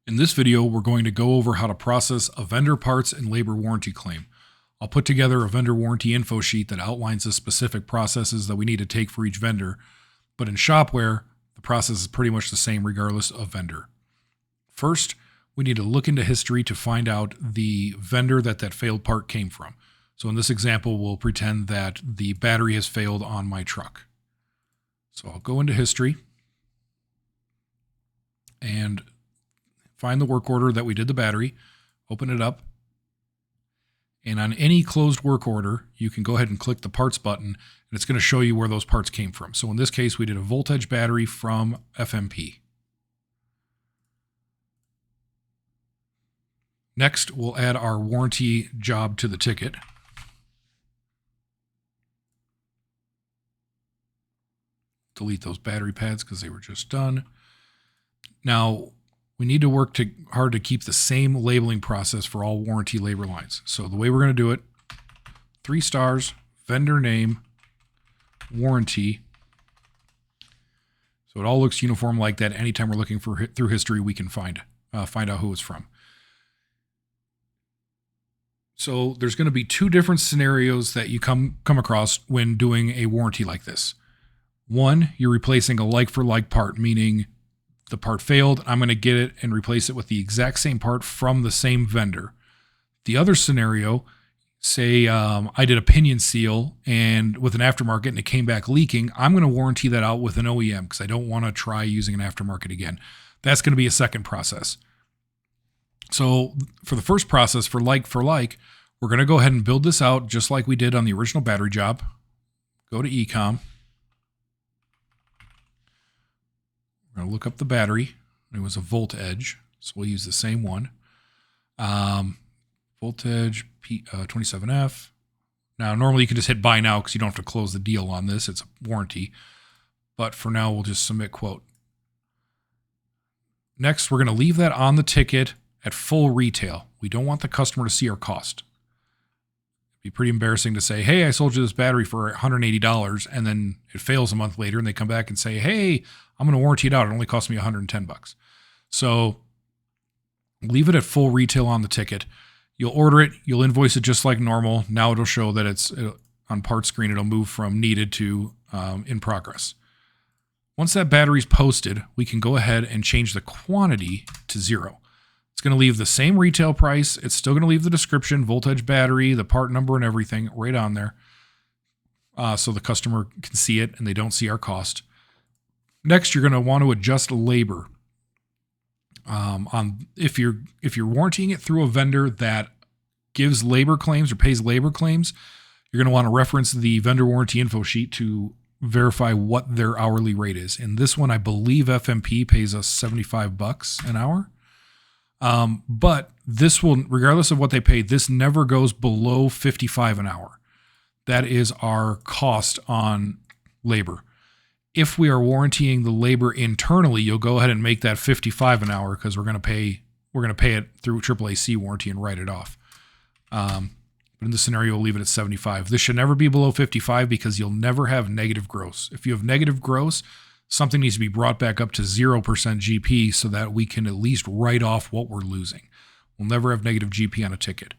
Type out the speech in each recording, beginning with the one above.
In this video, we're going to go over how to process a vendor parts and labor warranty claim. I'll put together a vendor warranty info sheet that outlines the specific processes that we need to take for each vendor, but in Shop-Ware, the process is pretty much the same regardless of vendor. First, we need to look into history to find out the vendor that failed part came from. So in this example, we'll pretend that the battery has failed on my truck. So I'll go into history and find the work order that we did the battery, open it up, and on any closed work order, you can go ahead and click the parts button, and it's going to show you where those parts came from. So in this case, we did a voltage battery from FMP. Next, we'll add our warranty job to the ticket. Delete those battery pads because they were just done. Now, we need to work hard to keep the same labeling process for all warranty labor lines. So the way we're going to do it, 3 stars, vendor name, warranty. So it all looks uniform like that. Anytime we're looking through history, we can find out who it's from. So there's going to be 2 different scenarios that you come across when doing a warranty like this. One, you're replacing a like-for-like part, meaning the part failed, I'm going to get it and replace it with the exact same part from the same vendor. The other scenario, say I did a pinion seal and with an aftermarket and it came back leaking, I'm going to warranty that out with an OEM because I don't want to try using an aftermarket again. That's going to be a second process. So for the first process, for like, we're going to go ahead and build this out just like we did on the original battery job. Go to Ecom. We're going to look up the battery. It was a voltage, so we'll use the same one. Voltage 27F. Now, normally you can just hit buy now because you don't have to close the deal on this. It's a warranty. But for now, we'll just submit quote. Next, we're going to leave that on the ticket at full retail. We don't want the customer to see our cost. It'd be pretty embarrassing to say, hey, I sold you this battery for $180, and then it fails a month later, and they come back and say, hey, I'm going to warranty it out. It only cost me $110. So leave it at full retail on the ticket. You'll order it. You'll invoice it just like normal. Now it'll show that it's on part screen. It'll move from needed to in progress. Once that battery's posted, we can go ahead and change the quantity to 0. It's going to leave the same retail price. It's still going to leave the description, voltage battery, the part number and everything right on there. So the customer can see it and they don't see our cost. Next, you're going to want to adjust labor. If you're warrantying it through a vendor that gives labor claims or pays labor claims, you're going to want to reference the vendor warranty info sheet to verify what their hourly rate is. In this one, I believe FMP pays us $75 an hour. But this will, regardless of what they pay, this never goes below $55 an hour. That is our cost on labor. If we are warrantying the labor internally, you'll go ahead and make that $55 an hour because we're going to pay it through AAAC warranty and write it off. But in this scenario, we'll leave it at $75. This should never be below $55 because you'll never have negative gross. If you have negative gross, something needs to be brought back up to 0% GP so that we can at least write off what we're losing. We'll never have negative GP on a ticket.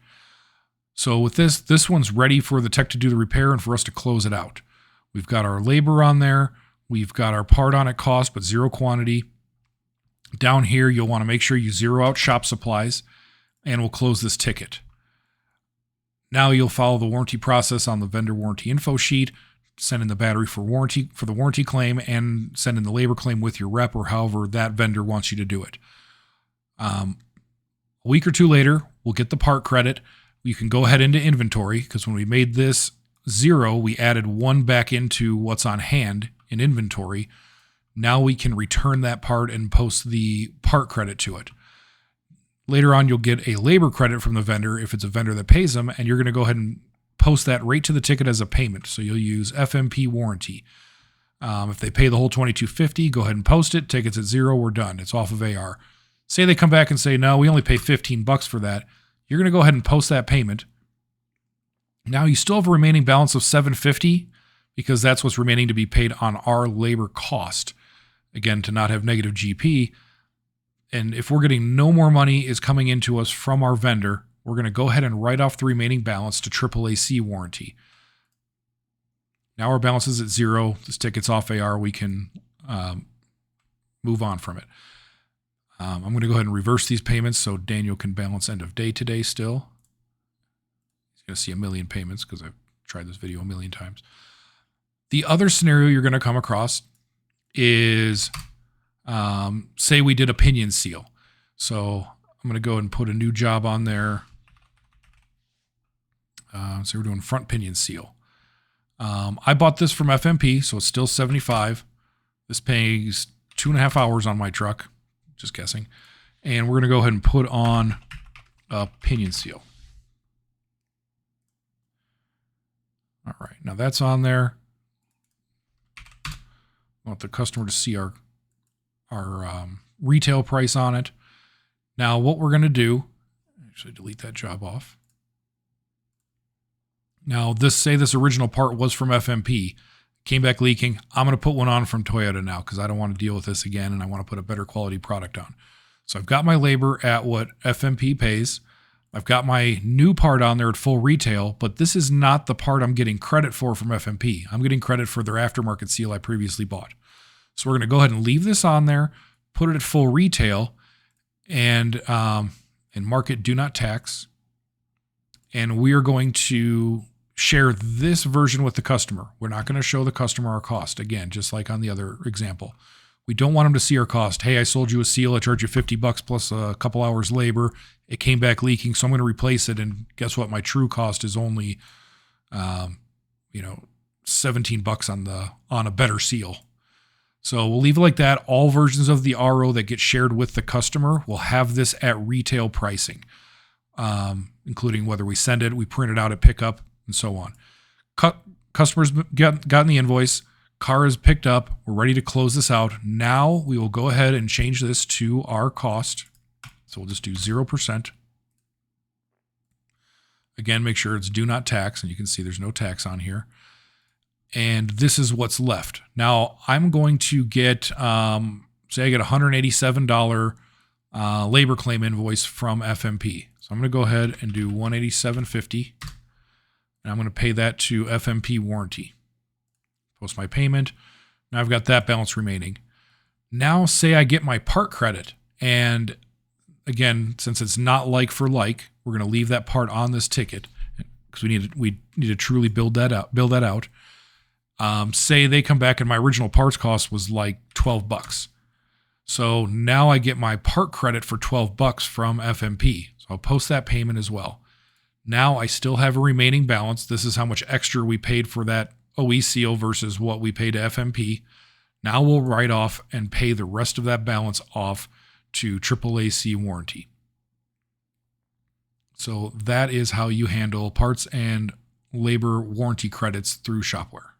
So with this one's ready for the tech to do the repair and for us to close it out. We've got our labor on there. We've got our part on at cost, but 0 quantity. Down here, you'll want to make sure you zero out shop supplies, and we'll close this ticket. Now you'll follow the warranty process on the vendor warranty info sheet, send in the battery for the warranty claim, and send in the labor claim with your rep or however that vendor wants you to do it. A week or 2 later, we'll get the part credit. You can go ahead into inventory because when we made this 0, we added 1 back into what's on hand in inventory. Now we can return that part and post the part credit to it. Later on, you'll get a labor credit from the vendor if it's a vendor that pays them, and you're going to go ahead and post that right to the ticket as a payment. So you'll use FMP warranty. If they pay the whole $22.50, go ahead and post it. Ticket's at 0, we're done. It's off of AR. Say they come back and say, no, we only pay $15 for that. You're going to go ahead and post that payment. Now you still have a remaining balance of $750 because that's what's remaining to be paid on our labor cost. Again, to not have negative GP, And if we're getting no more money is coming into us from our vendor, we're going to go ahead and write off the remaining balance to AAAC warranty. Now our balance is at 0. This ticket's off AR. We can move on from it. I'm going to go ahead and reverse these payments so Daniel can balance end of day today still. He's going to see a million payments because I've tried this video a million times. The other scenario you're going to come across is, say we did a pinion seal. So I'm going to go ahead and put a new job on there. So we're doing front pinion seal. I bought this from FMP, so it's still $75. This pays 2.5 hours on my truck, just guessing. And we're going to go ahead and put on a pinion seal. All right, now that's on there. I want the customer to see our retail price on it. Now what we're going to do, actually delete that job off. Now say this original part was from FMP, came back leaking. I'm going to put one on from Toyota now because I don't want to deal with this again and I want to put a better quality product on. So I've got my labor at what FMP pays. I've got my new part on there at full retail, but this is not the part I'm getting credit for from FMP. I'm getting credit for their aftermarket seal I previously bought. So we're going to go ahead and leave this on there, put it at full retail, and mark it do not tax. And we are going to share this version with the customer. We're not going to show the customer our cost. Again, just like on the other example. We don't want them to see our cost. Hey, I sold you a seal. I charged you $50 plus a couple hours labor. It came back leaking, so I'm going to replace it. And guess what? My true cost is only, $17 on a better seal. So we'll leave it like that. All versions of the RO that get shared with the customer will have this at retail pricing, including whether we send it, we print it out at pickup, and so on. Customers gotten the invoice. Car is picked up. We're ready to close this out. Now we will go ahead and change this to our cost. So we'll just do 0%. Again, make sure it's do not tax, and you can see there's no tax on here. And this is what's left. Now I'm going to get, say I get a $187 labor claim invoice from FMP. So I'm going to go ahead and do $187.50. And I'm going to pay that to FMP warranty. Post my payment. Now I've got that balance remaining. Now say I get my part credit. And again, since it's not like for like, we're going to leave that part on this ticket because we need to truly build that out. Say they come back and my original parts cost was like $12. So now I get my part credit for $12 from FMP. So I'll post that payment as well. Now I still have a remaining balance. This is how much extra we paid for that OE seal versus what we paid to FMP. Now we'll write off and pay the rest of that balance off to AAAC warranty. So that is how you handle parts and labor warranty credits through Shop-Ware.